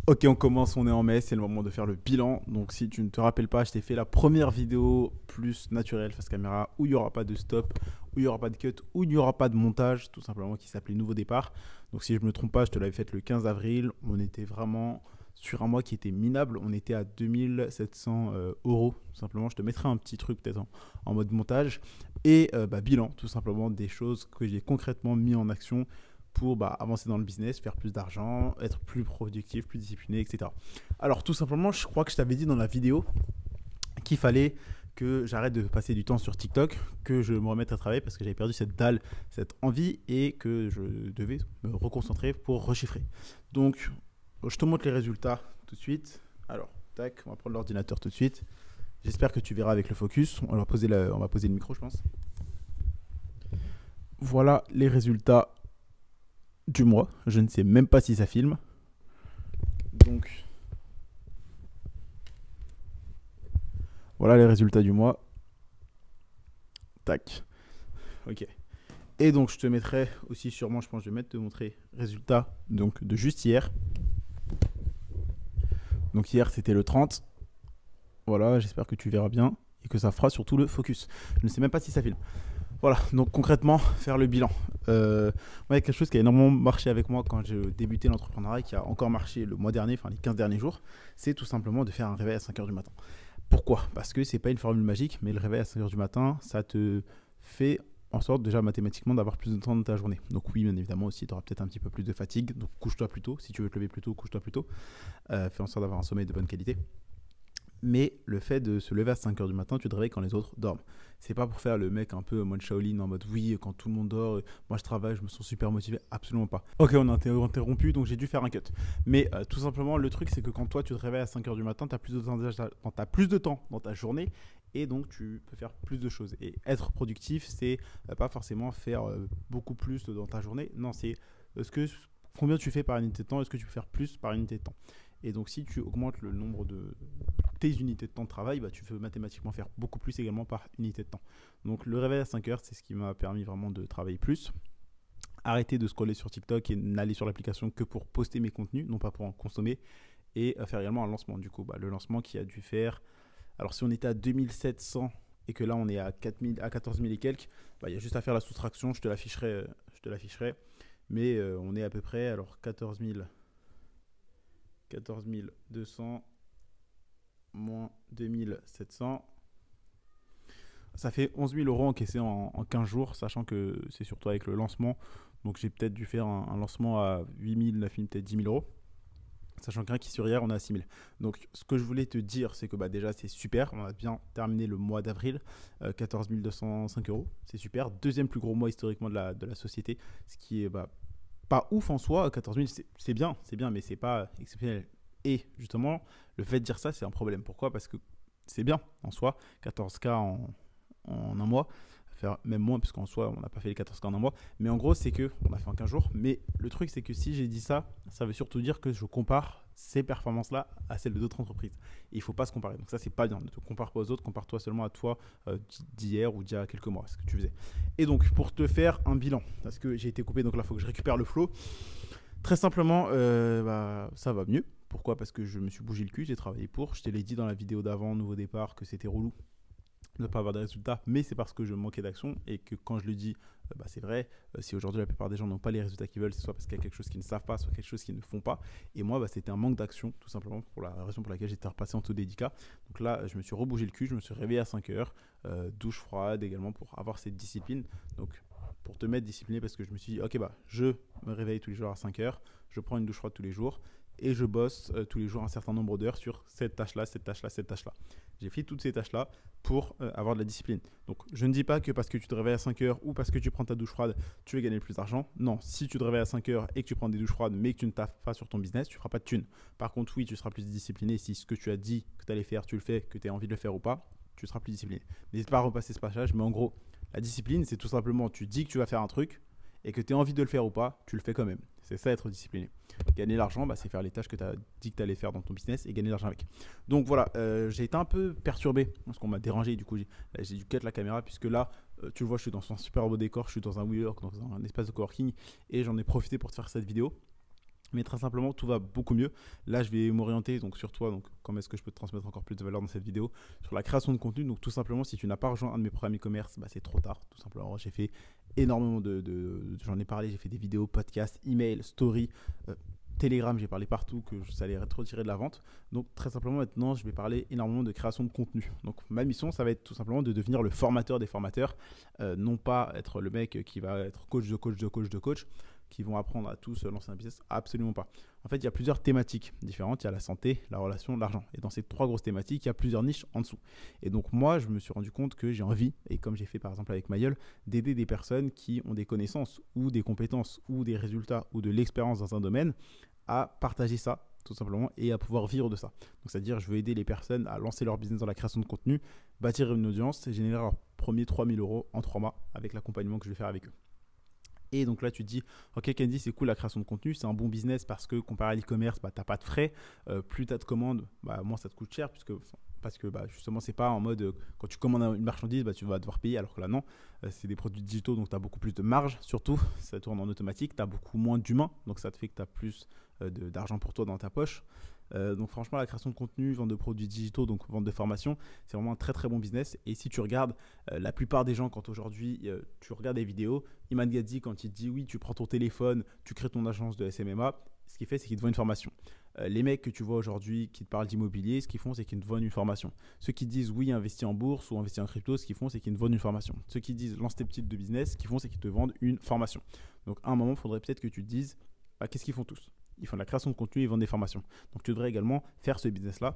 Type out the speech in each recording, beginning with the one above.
Ok, on commence, on est en mai, c'est le moment de faire le bilan. Donc si tu ne te rappelles pas, je t'ai fait la première vidéo plus naturelle face caméra où il n'y aura pas de stop, où il n'y aura pas de cut, où il n'y aura pas de montage, tout simplement qui s'appelait Nouveau Départ. Donc si je ne me trompe pas, je te l'avais faite le 15 avril. On était vraiment sur un mois qui était minable. On était à 2700 euros, tout simplement. Je te mettrai un petit truc peut-être en mode montage. Et bilan, tout simplement, des choses que j'ai concrètement mis en action pour avancer dans le business, faire plus d'argent, être plus productif, plus discipliné, etc. Alors tout simplement, je crois que je t'avais dit dans la vidéo qu'il fallait que j'arrête de passer du temps sur TikTok, que je me remette à travailler parce que j'avais perdu cette dalle, cette envie et que je devais me reconcentrer pour rechiffrer. Donc je te montre les résultats tout de suite. Alors, tac, on va prendre l'ordinateur tout de suite. J'espère que tu verras avec le focus. On va poser le micro, je pense. Voilà les résultats du mois. Je ne sais même pas si ça filme. Donc, voilà les résultats du mois. Tac. Ok. Et donc, je te mettrai aussi sûrement, je pense, je vais te montrer résultats donc, de juste hier. Donc, hier, c'était le 30. Voilà, j'espère que tu verras bien et que ça fera surtout le focus. Je ne sais même pas si ça filme. Voilà, donc concrètement, faire le bilan. Moi, il y a quelque chose qui a énormément marché avec moi quand j'ai débuté l'entrepreneuriat, qui a encore marché le mois dernier, enfin les 15 derniers jours, c'est tout simplement de faire un réveil à 5 heures du matin. Pourquoi? Parce que c'est pas une formule magique, mais le réveil à 5 heures du matin, ça te fait en sorte déjà mathématiquement d'avoir plus de temps dans ta journée. Donc oui, bien évidemment aussi, tu auras peut-être un petit peu plus de fatigue, donc couche-toi plus tôt. Si tu veux te lever plus tôt, couche-toi plus tôt. Fais en sorte d'avoir un sommeil de bonne qualité. Mais le fait de se lever à 5 heures du matin, tu te réveilles quand les autres dorment. C'est pas pour faire le mec un peu mode Shaolin en mode oui, quand tout le monde dort, moi je travaille, je me sens super motivé. Absolument pas. Ok, on a interrompu, donc j'ai dû faire un cut. Mais tout simplement, le truc, c'est que quand toi tu te réveilles à 5 heures du matin, tu as plus de temps dans ta journée et donc tu peux faire plus de choses. Et être productif, c'est pas forcément faire beaucoup plus dans ta journée. Non, c'est combien tu fais par unité de temps, est-ce que tu peux faire plus par unité de temps. Et donc, si tu augmentes le nombre de tes unités de temps de travail, tu peux mathématiquement faire beaucoup plus également par unité de temps. Donc, le réveil à 5 heures, c'est ce qui m'a permis vraiment de travailler plus. Arrêter de scroller sur TikTok et n'aller sur l'application que pour poster mes contenus, non pas pour en consommer. Et faire également un lancement. Du coup, le lancement qui a dû faire. Alors, si on était à 2700 et que là, on est à 4000, à 14 000 et quelques, il y a juste à faire la soustraction. Je te l'afficherai. Mais on est à peu près, alors 14 200 moins 2700. Ça fait 11 000 euros encaissés en 15 jours, sachant que c'est surtout avec le lancement. Donc j'ai peut-être dû faire un lancement à 8 000, 9 000, peut-être 10 000 euros. Sachant qu'un qui sur hier, on est à 6 000. Donc ce que je voulais te dire, c'est que déjà c'est super. On a bien terminé le mois d'avril. 14 205 euros. C'est super. Deuxième plus gros mois historiquement de la société. Ce qui est pas ouf en soi. 14 000, c'est bien, mais c'est pas exceptionnel. Et justement, le fait de dire ça, c'est un problème. Pourquoi? Parce que c'est bien en soi, 14K en un mois, faire même moins, puisqu'en soi, on n'a pas fait les 14K en un mois. Mais en gros, c'est que on a fait en 15 jours. Mais le truc, c'est que si j'ai dit ça, ça veut surtout dire que je compare ces performances-là à celles d'autres entreprises. Et il ne faut pas se comparer. Donc ça, c'est pas bien. Ne te compare pas aux autres, compare-toi seulement à toi d'hier ou d'il y a quelques mois, ce que tu faisais. Et donc, pour te faire un bilan, parce que j'ai été coupé, donc là, il faut que je récupère le flow. Très simplement, ça va mieux. Pourquoi? Parce que je me suis bougé le cul, j'ai travaillé pour. Je te l'ai dit dans la vidéo d'avant, Nouveau Départ, que c'était relou de ne pas avoir de résultats, mais c'est parce que je manquais d'action et que quand je le dis, c'est vrai. Si aujourd'hui la plupart des gens n'ont pas les résultats qu'ils veulent, c'est soit parce qu'il y a quelque chose qu'ils ne savent pas, soit quelque chose qu'ils ne font pas. Et moi, c'était un manque d'action, tout simplement, pour la raison pour laquelle j'étais repassé en taux dédicat. Donc là, je me suis rebougé le cul, je me suis réveillé à 5 heures, douche froide également pour avoir cette discipline. Donc, pour te mettre discipliné, parce que je me suis dit, ok, je me réveille tous les jours à 5 heures, je prends une douche froide tous les jours et je bosse tous les jours un certain nombre d'heures sur cette tâche-là, cette tâche-là, cette tâche-là. J'ai fait toutes ces tâches-là pour avoir de la discipline. Donc, je ne dis pas que parce que tu te réveilles à 5 heures ou parce que tu prends ta douche froide, tu vas gagner plus d'argent. Non, si tu te réveilles à 5 heures et que tu prends des douches froides, mais que tu ne taffes pas sur ton business, tu ne feras pas de thunes. Par contre, oui, tu seras plus discipliné si ce que tu as dit que tu allais faire, tu le fais, que tu as envie de le faire ou pas, tu seras plus discipliné. N'hésite pas à repasser ce passage, mais en gros, la discipline, c'est tout simplement, tu dis que tu vas faire un truc et que tu as envie de le faire ou pas, tu le fais quand même. C'est ça, être discipliné. Gagner l'argent, c'est faire les tâches que tu as dit que tu allais faire dans ton business et gagner l'argent avec. Donc voilà, j'ai été un peu perturbé parce qu'on m'a dérangé. Du coup, j'ai dû cut la caméra puisque là, tu le vois, je suis dans un super beau décor. Je suis dans un WeWork, dans un espace de coworking et j'en ai profité pour te faire cette vidéo. Mais très simplement, tout va beaucoup mieux. Là, je vais m'orienter donc sur toi. Donc, comment est-ce que je peux te transmettre encore plus de valeur dans cette vidéo sur la création de contenu. Donc, tout simplement, si tu n'as pas rejoint un de mes programmes e-commerce, bah, c'est trop tard. Tout simplement, j'ai fait énormément j'en ai parlé. J'ai fait des vidéos, podcasts, emails, stories, Telegram. J'ai parlé partout que ça allait être retiré de la vente. Donc, très simplement, maintenant, je vais parler énormément de création de contenu. Donc, ma mission, ça va être tout simplement de devenir le formateur des formateurs, non pas être le mec qui va être coach de coach de coach de coach, qui vont apprendre à tous lancer un business. Absolument pas. En fait, il y a plusieurs thématiques différentes. Il y a la santé, la relation, l'argent. Et dans ces 3 grosses thématiques, il y a plusieurs niches en dessous. Et donc, moi, je me suis rendu compte que j'ai envie, et comme j'ai fait par exemple avec Mayol, d'aider des personnes qui ont des connaissances ou des compétences ou des résultats ou de l'expérience dans un domaine à partager ça, tout simplement, et à pouvoir vivre de ça. Donc, c'est-à-dire, je veux aider les personnes à lancer leur business dans la création de contenu, bâtir une audience et générer leur premier 3000 € en 3 mois avec l'accompagnement que je vais faire avec eux. Et donc là, tu te dis, ok, Candy, c'est cool la création de contenu, c'est un bon business parce que comparé à l'e-commerce, bah, tu n'as pas de frais. Plus tu as de commandes, bah, moins ça te coûte cher parce que bah, justement, c'est pas en mode quand tu commandes une marchandise, bah, tu vas devoir payer. Alors que là, non, c'est des produits digitaux, donc tu as beaucoup plus de marge. Surtout, ça tourne en automatique, tu as beaucoup moins d'humains, donc ça te fait que tu as plus d'argent pour toi dans ta poche. Donc franchement, la création de contenu, vente de produits digitaux, donc vente de formation, c'est vraiment un très très bon business. Et si tu regardes la plupart des gens, quand aujourd'hui tu regardes des vidéos, Iman Gadzhi, quand il te dit oui, tu prends ton téléphone, tu crées ton agence de SMMA, ce qu'il fait, c'est qu'il te vend une formation. Les mecs que tu vois aujourd'hui qui te parlent d'immobilier, ce qu'ils font, c'est qu'ils te vendent une formation. Ceux qui disent oui, investis en bourse ou investis en crypto, ce qu'ils font, c'est qu'ils te vendent une formation. Ceux qui disent lance tes petits de business, ce qu'ils font, c'est qu'ils te vendent une formation. Donc à un moment, il faudrait peut-être que tu te dises, bah, qu'est-ce qu'ils font tous? Ils font de la création de contenu, ils vendent des formations. Donc tu devrais également faire ce business-là,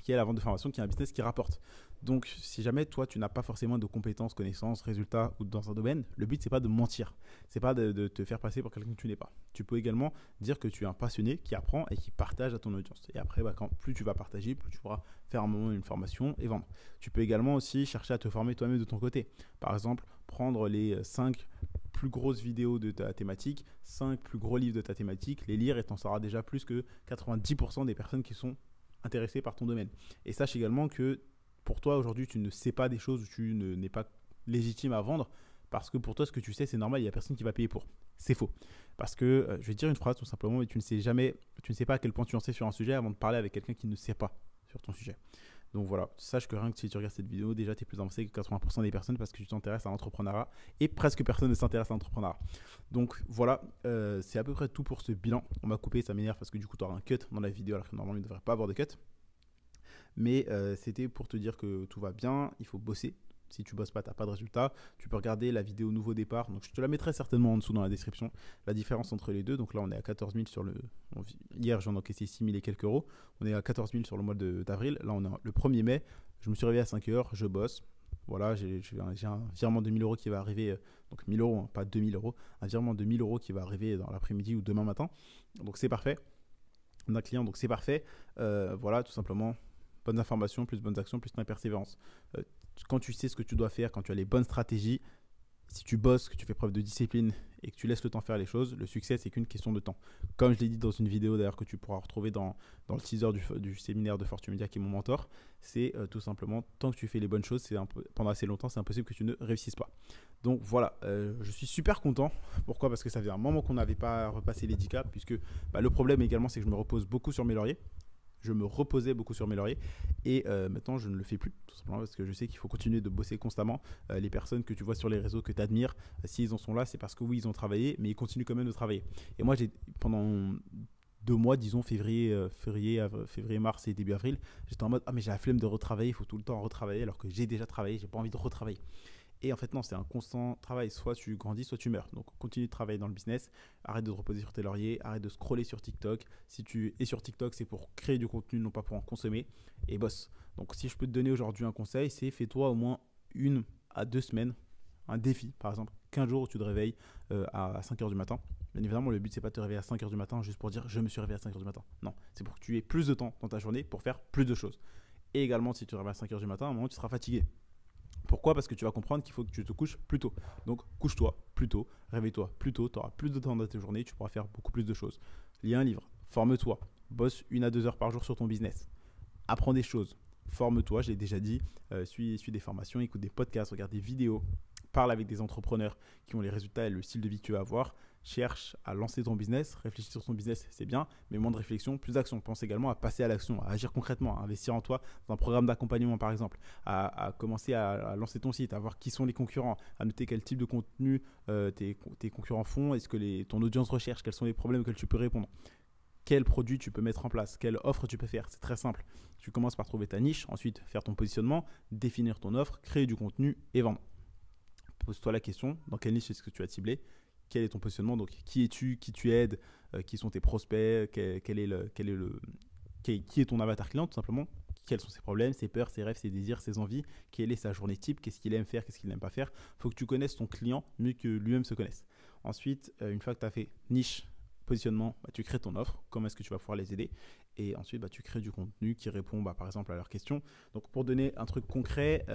qui est la vente de formation, qui est un business qui rapporte. Donc si jamais toi tu n'as pas forcément de compétences, connaissances, résultats ou dans un domaine, le but c'est pas de mentir, c'est pas de te faire passer pour quelqu'un que tu n'es pas. Tu peux également dire que tu es un passionné qui apprend et qui partage à ton audience. Et après, bah, plus tu vas partager, plus tu pourras faire un moment une formation et vendre. Tu peux également aussi chercher à te former toi-même de ton côté. Par exemple, prendre les 5 plus grosses vidéos de ta thématique, 5 plus gros livres de ta thématique, les lire et t'en sauras déjà plus que 90% des personnes qui sont intéressées par ton domaine. Et sache également que pour toi aujourd'hui tu ne sais pas des choses où tu n'es pas légitime à vendre parce que pour toi ce que tu sais c'est normal, il n'y a personne qui va payer pour. C'est faux. Parce que je vais te dire une phrase tout simplement, mais tu ne sais pas à quel point tu en sais sur un sujet avant de parler avec quelqu'un qui ne sait pas sur ton sujet. Donc voilà, sache que rien que si tu regardes cette vidéo, déjà tu es plus avancé que 80% des personnes parce que tu t'intéresses à l'entrepreneuriat et presque personne ne s'intéresse à l'entrepreneuriat. Donc voilà, c'est à peu près tout pour ce bilan. On m'a coupé, ça m'énerve parce que du coup tu auras un cut dans la vidéo alors que normalement il ne devrait pas avoir de cut. Mais c'était pour te dire que tout va bien, il faut bosser. Si tu bosses pas, tu n'as pas de résultat. Tu peux regarder la vidéo nouveau départ. Donc, je te la mettrai certainement en dessous dans la description. La différence entre les deux. Donc là, on est à 14 000 sur le... Hier, j'en ai encaissé 6 000 et quelques euros. On est à 14 000 sur le mois d'avril. Là, on est le 1er mai. Je me suis réveillé à 5 heures. Je bosse. Voilà, j'ai un virement de 1 000 € qui va arriver. Donc 1 000 €, hein, pas 2 000 €. Un virement de 1 000 € qui va arriver dans l'après-midi ou demain matin. Donc c'est parfait. D'un client, donc c'est parfait. Voilà, tout simplement. Bonnes informations, plus bonnes actions, plus ta persévérance. Quand tu sais ce que tu dois faire, quand tu as les bonnes stratégies, si tu bosses, que tu fais preuve de discipline et que tu laisses le temps faire les choses, le succès, c'est qu'une question de temps. Comme je l'ai dit dans une vidéo d'ailleurs que tu pourras retrouver dans le teaser du séminaire de Fortune Media qui est mon mentor, c'est tout simplement, tant que tu fais les bonnes choses, pendant assez longtemps, c'est impossible que tu ne réussisses pas. Donc voilà, je suis super content. Pourquoi? Parce que ça fait un moment qu'on n'avait pas repassé les 10K, puisque le problème également, c'est que je me repose beaucoup sur mes lauriers. Je me reposais beaucoup sur mes lauriers et maintenant je ne le fais plus tout simplement parce que je sais qu'il faut continuer de bosser constamment. Les personnes que tu vois sur les réseaux que tu admires, s'ils en sont là, c'est parce que oui, ils ont travaillé, mais ils continuent quand même de travailler. Et moi, pendant 2 mois, disons février, mars et début avril, j'étais en mode ah mais j'ai la flemme de retravailler, il faut tout le temps retravailler alors que j'ai déjà travaillé, j'ai pas envie de retravailler. Et en fait, non, c'est un constant travail. Soit tu grandis, soit tu meurs. Donc, continue de travailler dans le business. Arrête de te reposer sur tes lauriers. Arrête de scroller sur TikTok. Si tu es sur TikTok, c'est pour créer du contenu, non pas pour en consommer. Et bosse. Donc, si je peux te donner aujourd'hui un conseil, c'est fais-toi au moins 1 à 2 semaines un défi. Par exemple, 15 jours où tu te réveilles à 5 h du matin. Bien évidemment, le but, c'est pas de te réveiller à 5 h du matin juste pour dire je me suis réveillé à 5 h du matin. Non, c'est pour que tu aies plus de temps dans ta journée pour faire plus de choses. Et également, si tu te réveilles à 5 h du matin, à un moment, tu seras fatigué. Pourquoi? Parce que tu vas comprendre qu'il faut que tu te couches plus tôt. Donc, couche-toi plus tôt, réveille-toi plus tôt, tu auras plus de temps dans ta journée, tu pourras faire beaucoup plus de choses. Lis un livre, forme-toi, bosse 1 à 2 heures par jour sur ton business. Apprends des choses, forme-toi, je l'ai déjà dit, suis des formations, écoute des podcasts, regarde des vidéos, parle avec des entrepreneurs qui ont les résultats et le style de vie que tu vas avoir. Cherche à lancer ton business, réfléchis sur ton business, c'est bien, mais moins de réflexion, plus d'action. Pense également à passer à l'action, à agir concrètement, à investir en toi dans un programme d'accompagnement par exemple, à commencer à lancer ton site, à voir qui sont les concurrents, à noter quel type de contenu tes concurrents font, est-ce que ton audience recherche, quels sont les problèmes auxquels tu peux répondre, quel produit tu peux mettre en place, quelle offre tu peux faire. C'est très simple. Tu commences par trouver ta niche, ensuite faire ton positionnement, définir ton offre, créer du contenu et vendre. Pose-toi la question, dans quelle niche est-ce que tu as ciblé? Quel est ton positionnement? Donc, qui es-tu? Qui tu aides? Qui sont tes prospects? Qui est ton avatar client, tout simplement? Quels sont ses problèmes, ses peurs, ses rêves, ses désirs, ses envies? Quelle est sa journée type? Qu'est-ce qu'il aime faire? Qu'est-ce qu'il n'aime pas faire? Il faut que tu connaisses ton client mieux que lui-même se connaisse. Ensuite, une fois que tu as fait niche, positionnement, tu crées ton offre. Comment est-ce que tu vas pouvoir les aider? Et ensuite, tu crées du contenu qui répond, par exemple, à leurs questions. Donc, pour donner un truc concret,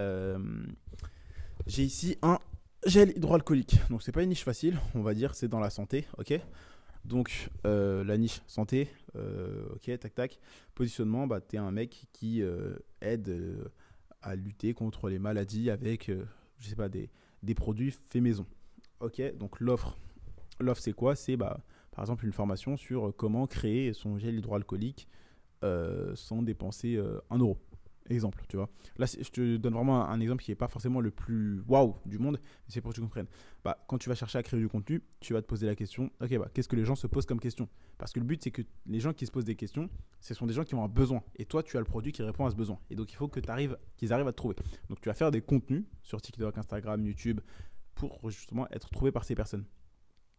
j'ai ici un gel hydroalcoolique. Donc, c'est pas une niche facile, on va dire, c'est dans la santé, ok? Donc, la niche santé, ok, tac, tac. Positionnement, tu es un mec qui aide à lutter contre les maladies avec, je sais pas, des produits faits maison. Ok, donc l'offre, c'est quoi? C'est, par exemple, une formation sur comment créer son gel hydroalcoolique sans dépenser 1 euro. Exemple, tu vois. Là, je te donne vraiment un exemple qui n'est pas forcément le plus waouh du monde, mais c'est pour que tu comprennes. Quand tu vas chercher à créer du contenu, tu vas te poser la question, ok, qu'est-ce que les gens se posent comme question? Parce que le but, c'est que les gens qui se posent des questions, ce sont des gens qui ont un besoin. Et toi, tu as le produit qui répond à ce besoin. Et donc, il faut qu'ils arrivent à te trouver. Donc, tu vas faire des contenus sur TikTok, Instagram, YouTube, pour justement être trouvé par ces personnes.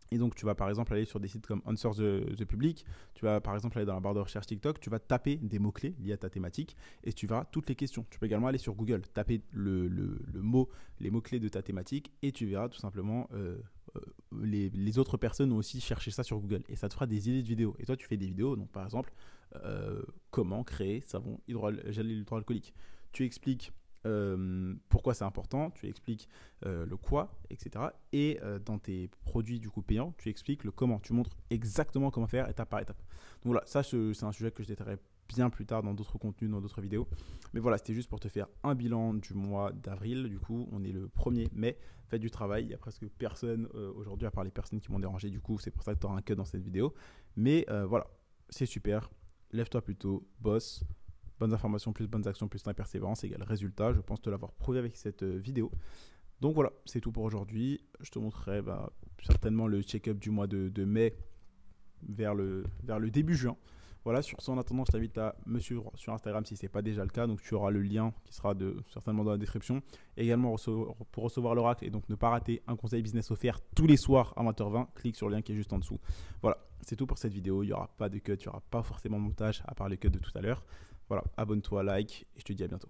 Et donc, tu vas par exemple aller sur des sites comme Answer the Public, tu vas par exemple aller dans la barre de recherche TikTok, tu vas taper des mots-clés liés à ta thématique et tu verras toutes les questions. Tu peux également aller sur Google, taper les mots-clés de ta thématique et tu verras tout simplement les autres personnes ont aussi cherché ça sur Google et ça te fera des idées de vidéos. Et toi, tu fais des vidéos, donc par exemple, comment créer gel hydroalcoolique. Tu expliques pourquoi c'est important, tu expliques le quoi, etc. Et dans tes produits du coup payants, tu expliques le comment, tu montres exactement comment faire étape par étape. Donc voilà, ça c'est un sujet que je détaillerai bien plus tard dans d'autres contenus, dans d'autres vidéos. Mais voilà, c'était juste pour te faire un bilan du mois d'avril. Du coup, on est le 1er mai, fête du travail. Il n'y a presque personne aujourd'hui, à part les personnes qui m'ont dérangé. Du coup, c'est pour ça que tu auras un cut dans cette vidéo. Mais voilà, c'est super. Lève-toi plutôt, bosse. Bonnes informations plus bonnes actions plus persévérance égale résultat. Je pense te l'avoir prouvé avec cette vidéo. Donc voilà, c'est tout pour aujourd'hui. Je te montrerai certainement le check-up du mois de mai vers le début juin. Voilà, sur ce, en attendant, je t'invite à me suivre sur Instagram si ce n'est pas déjà le cas. Donc tu auras le lien qui sera certainement dans la description. Également pour recevoir l'oracle et donc ne pas rater un conseil business offert tous les soirs à 20h20, clique sur le lien qui est juste en dessous. Voilà, c'est tout pour cette vidéo. Il n'y aura pas de cut, il n'y aura pas forcément de montage à part le cut de tout à l'heure. Voilà, abonne-toi, like et je te dis à bientôt.